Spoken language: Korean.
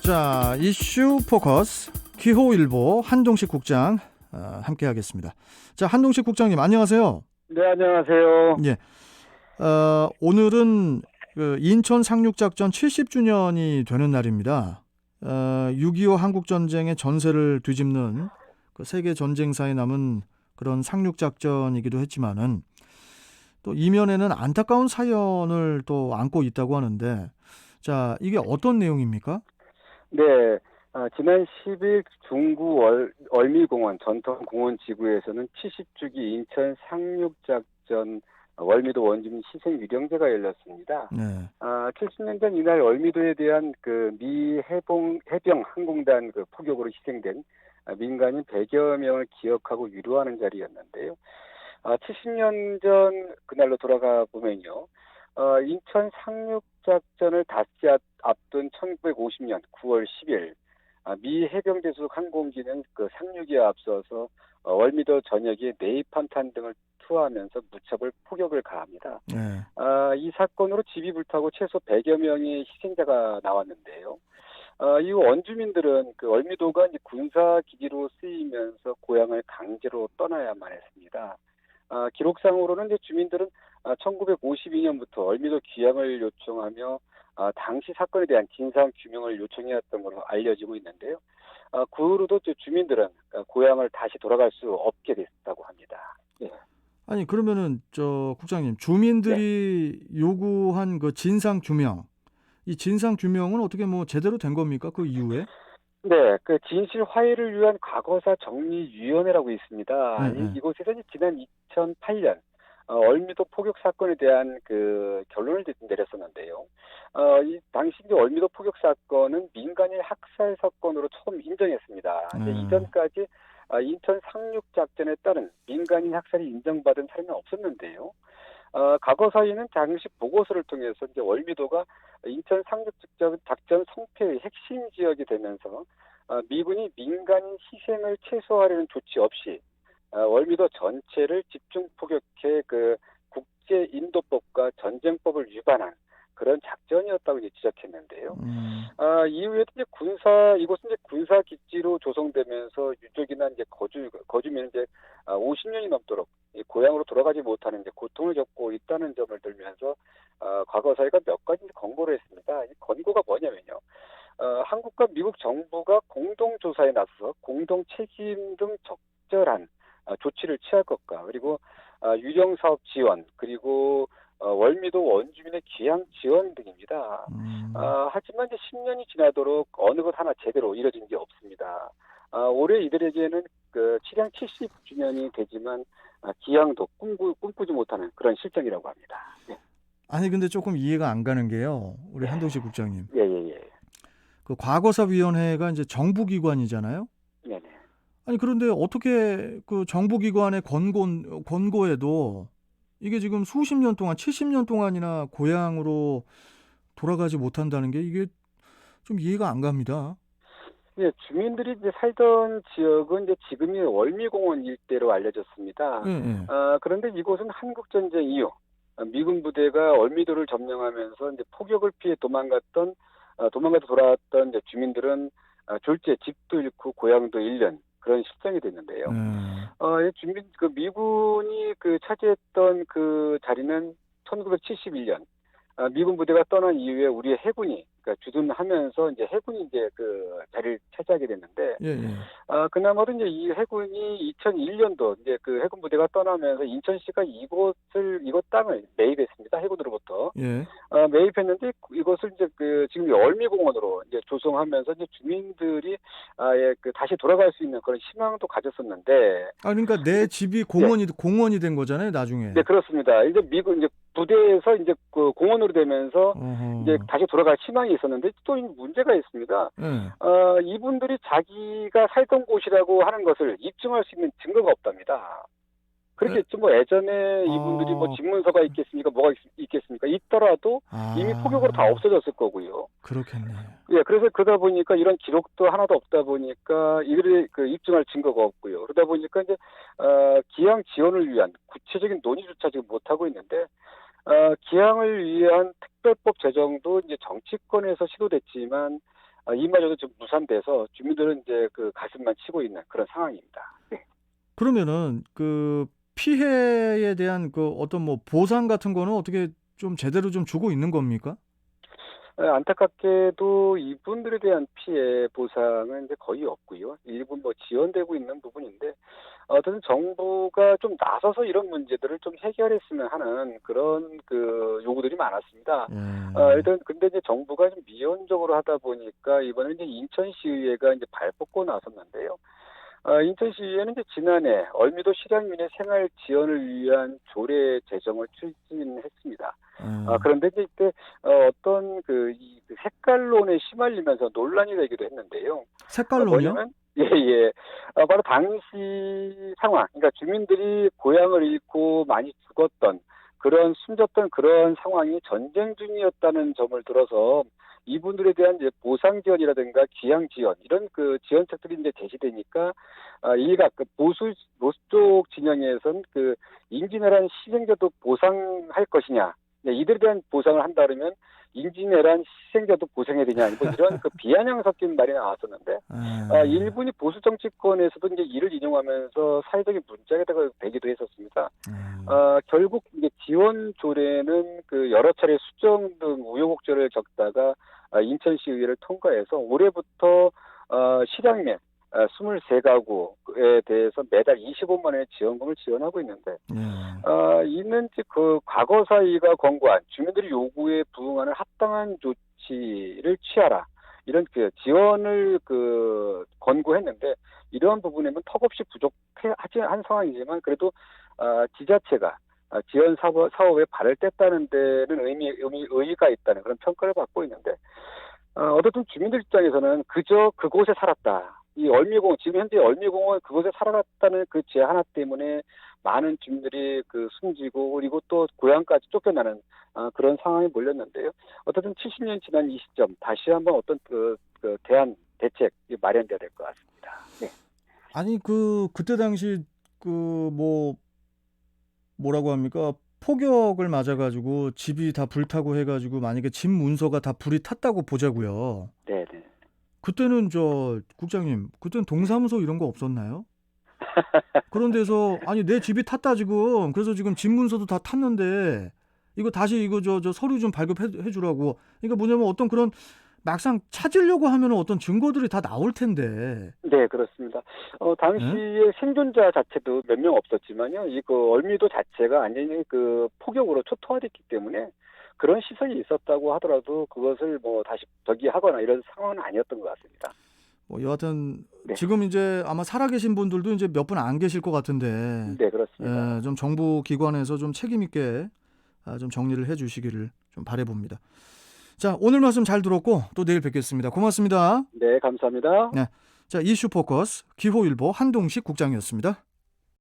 자, 이슈 포커스 기호일보 한동식 국장 함께 하겠습니다. 자, 한동식 국장님 안녕하세요. 네, 안녕하세요. 예. 오늘은 그 인천 상륙작전 70주년이 되는 날입니다. 6.25 한국전쟁의 전세를 뒤집는 그 세계 전쟁사에 남은 그런 상륙작전이기도 했지만은 또 이면에는 안타까운 사연을 또 안고 있다고 하는데, 자, 이게 어떤 내용입니까? 네, 지난 10일 중구 월미공원 전통공원 지구에서는 70주기 인천 상륙작전 월미도 원주민 희생 유령제가 열렸습니다. 네. 70년 전 이날 월미도에 대한 그 미 해병 항공단 그 포격으로 희생된 민간인 100여 명을 기억하고 위로하는 자리였는데요. 70년 전 그날로 돌아가 보면요. 인천 상륙작전을 닷새 앞둔 1950년 9월 10일 미 해병대 소속 항공기는 그 상륙에 앞서서 월미도 전역에 네이팜탄 등을 투하하면서 무차별 포격을 가합니다. 네. 이 사건으로 집이 불타고 최소 100여 명의 희생자가 나왔는데요. 이후 원주민들은 그 월미도가 이제 군사 기지로 쓰이면서 고향을 강제로 떠나야만 했습니다. 기록상으로는 이제 주민들은 1952년부터 월미도 귀향을 요청하며 당시 사건에 대한 진상 규명을 요청해왔던 것으로 알려지고 있는데요. 그 후로도 주민들은 고향을 다시 돌아갈 수 없게 됐다고 합니다. 네. 아니 그러면은 저 국장님 네. 주민들이 요구한 그 진상 규명, 이 진상 규명은 어떻게 뭐 제대로 된 겁니까? 그 이후에? 네, 그 진실 화해를 위한 과거사 정리위원회라고 있습니다. 네, 네. 이곳에서 지난 2008년 월미도 포격 사건에 대한 그 결론을 내렸었는데요. 당시 이제 월미도 포격 사건은 민간인 학살 사건으로 처음 인정했습니다. 근데 네. 이전까지 인천 상륙 작전에 따른 민간인 학살이 인정받은 사례는 없었는데요. 과거사위는 당시 보고서를 통해서 이제 월미도가 인천 상륙작전 성패의 핵심 지역이 되면서 미군이 민간인 희생을 최소화하려는 조치 없이 월미도 전체를 집중 포격해 그 국제 인도법과 전쟁법을 위반한 그런 작전이었다고 이제 지적했는데요. 음, 이후에도 이제 이곳은 이제 군사 기지로 조성되면서 유족이나 이제 거주민은 이제 50년이 넘도록 이 고향으로 돌아가지 못하는 이제 고통을 겪고 있다는 점을 들면서 과거 사회가 몇 가지 권고를 했습니다. 이 권고가 뭐냐면요. 한국과 미국 정부가 공동 조사에 나서서 공동 책임 등 적절한 조치를 취할 것과 그리고 유령 사업 지원 그리고 월미도 원주민의 귀향 지원 등입니다. 음. 하지만 이제 10년이 지나도록 어느 것 하나 제대로 이뤄진 게 없습니다. 올해 이들에게는 그 취량 70주년이 되지만 귀향도 꿈꾸지 못하는 그런 실정이라고 합니다. 네. 아니 근데 조금 이해가 안 가는 게요. 우리 한동식 국장님. 예, 예, 예. 그 과거사위원회가 이제 정부기관이잖아요. 네, 네. 아니 그런데 어떻게 그 정부기관의 권고에도 이게 지금 수십 년 동안 70년 동안이나 고향으로 돌아가지 못한다는 게 이게 좀 이해가 안 갑니다. 예, 주민들이 이제 살던 지역은 이제 지금의 월미공원 일대로 알려졌습니다. 예, 예. 그런데 이곳은 한국전쟁 이후 미군 부대가 월미도를 점령하면서 이제 포격을 피해 도망가다 돌아왔던 이제 주민들은 졸지에 집도 잃고 고향도 잃는 그런 실정이 됐는데요. 예. 미군이 그 차지했던 그 자리는 1971년 미군 부대가 떠난 이후에 우리의 해군이 그러니까 주둔하면서 이제 해군이 이제 그 자리를 차지하게 됐는데 예, 예. 그나마도 이제 이 해군이 2001년도 이제 그 해군 부대가 떠나면서 인천시가 이곳 땅을 매입했습니다. 해군으로부터. 예. 매입했는데 이것을 이제 그 지금 월미공원으로 이제 조성하면서 이제 주민들이 예, 그 다시 돌아갈 수 있는 그런 희망도 가졌었는데 아 그러니까 내 집이 예, 공원이 된 거잖아요, 나중에. 네, 그렇습니다. 이제 미국 이제 부대에서 이제 그 공원으로 되면서 이제 어허. 다시 돌아갈 희망이 있었는데 또 문제가 있습니다. 예. 이분들이 자기가 살던 곳이라고 하는 것을 입증할 수 있는 증거가 없답니다. 예. 그렇겠죠. 뭐 예전에 이분들이 뭐 어. 집문서가 있겠습니까? 뭐가 있겠습니까? 있더라도 이미 포격으로 다 아. 없어졌을 거고요. 그렇겠네. 예, 그래서 그러다 보니까 이런 기록도 하나도 없다 보니까 이들이 그 입증할 증거가 없고요. 그러다 보니까 이제 기양 지원을 위한 구체적인 논의조차 지금 못 하고 있는데 기양을 위한 특별법 제정도 이제 정치권에서 시도됐지만 이마저도 좀 무산돼서 주민들은 이제 그 가슴만 치고 있는 그런 상황입니다. 네. 그러면은 그 피해에 대한 그 어떤 뭐 보상 같은 거는 어떻게 좀 제대로 좀 주고 있는 겁니까? 안타깝게도 이분들에 대한 피해 보상은 이제 거의 없고요. 일부 뭐 지연되고 있는 부분인데 어쨌든 정부가 좀 나서서 이런 문제들을 좀 해결했으면 하는 그런 그 요구들이 많았습니다. 예. 일단 근데 이제 정부가 좀 미온적으로 하다 보니까 이번에 이제 인천시의회가 이제 발벗고 나섰는데요. 인천시의회는 이제 지난해 얼미도 실향민의 생활 지원을 위한 조례 제정을 추진했습니다. 예. 그런데 이제 이때 어떤 그 색깔론에 시말리면서 논란이 되기도 했는데요. 색깔론이요? 뭐냐면 예예. 바로 당시 상황, 그러니까 주민들이 고향을 잃고 많이 죽었던 그런 숨졌던 그런 상황이 전쟁 중이었다는 점을 들어서 이분들에 대한 이제 보상 지원이라든가 귀향 지원 이런 그 지원책들이 이제 제시되니까 일각 그 보수 쪽 진영에선 그 임진왜란 희생자도 보상할 것이냐, 이들에 대한 보상을 한다 그러면 임진왜란 희생자도 보상해야 되냐, 뭐 이런 그 비아냥 섞인 말이 나왔었는데 예. 일본이 보수 정치권에서도 이제 이를 인용하면서 사회적인 문제가 되기도 했었습니다. 예. 결국 이제 지원 조례는 그 여러 차례 수정 등 우여곡절을 겪다가 인천시의회를 통과해서 올해부터 실향민 23가구에 대해서 매달 25만 원의 지원금을 지원하고 있는데 예. 이는 이제 그 과거사위가 권고한 주민들의 요구에 부응하는 합당한 조치를 취하라, 이런 그 지원을 그 권고했는데 이러한 부분에는 턱없이 부족하지 한 상황이지만 그래도 지자체가 지원 사업에 발을 뗐다는 데는 의의가 있다는 그런 평가를 받고 있는데 어쨌든 주민들 입장에서는 그저 그곳에 살았다. 이 얼미공원, 지금 현재 얼미공원 그곳에 살아갔다는 그 죄 하나 때문에 많은 주민들이 그 숨지고 그리고 또 고향까지 쫓겨나는 그런 상황이 몰렸는데요. 어쨌든 70년 지난 이 시점 다시 한번 어떤 그 대책이 마련돼야 될 것 같습니다. 네. 아니 그때 당시 그 뭐라고 합니까? 폭격을 맞아 가지고 집이 다 불타고 해 가지고 만약에 집 문서가 다 불이 탔다고 보자고요. 네네. 그때는 국장님, 그때는 동사무소 이런 거 없었나요? 그런 데서 아니 내 집이 탔다 지금. 그래서 지금 집 문서도 다 탔는데 이거 다시 이거 저 서류 좀 발급해 주라고. 그러니까 뭐냐면 어떤 그런 막상 찾으려고 하면은 어떤 증거들이 다 나올 텐데. 네, 그렇습니다. 예? 당시에 생존자 자체도 몇 명 없었지만요. 이 그 얼미도 자체가 완전히 그 폭격으로 초토화됐기 때문에 그런 시설이 있었다고 하더라도 그것을 뭐 다시 저기하거나 이런 상황은 아니었던 것 같습니다. 뭐 여하튼 네, 지금 이제 아마 살아계신 분들도 이제 몇 분 안 계실 것 같은데 네, 그렇습니다. 좀 정부 기관에서 좀 책임 있게 좀 정리를 해 주시기를 좀 바래 봅니다. 자, 오늘 말씀 잘 들었고 또 내일 뵙겠습니다. 고맙습니다. 네, 감사합니다. 네. 자, 이슈 포커스 기호일보 한동식 국장이었습니다.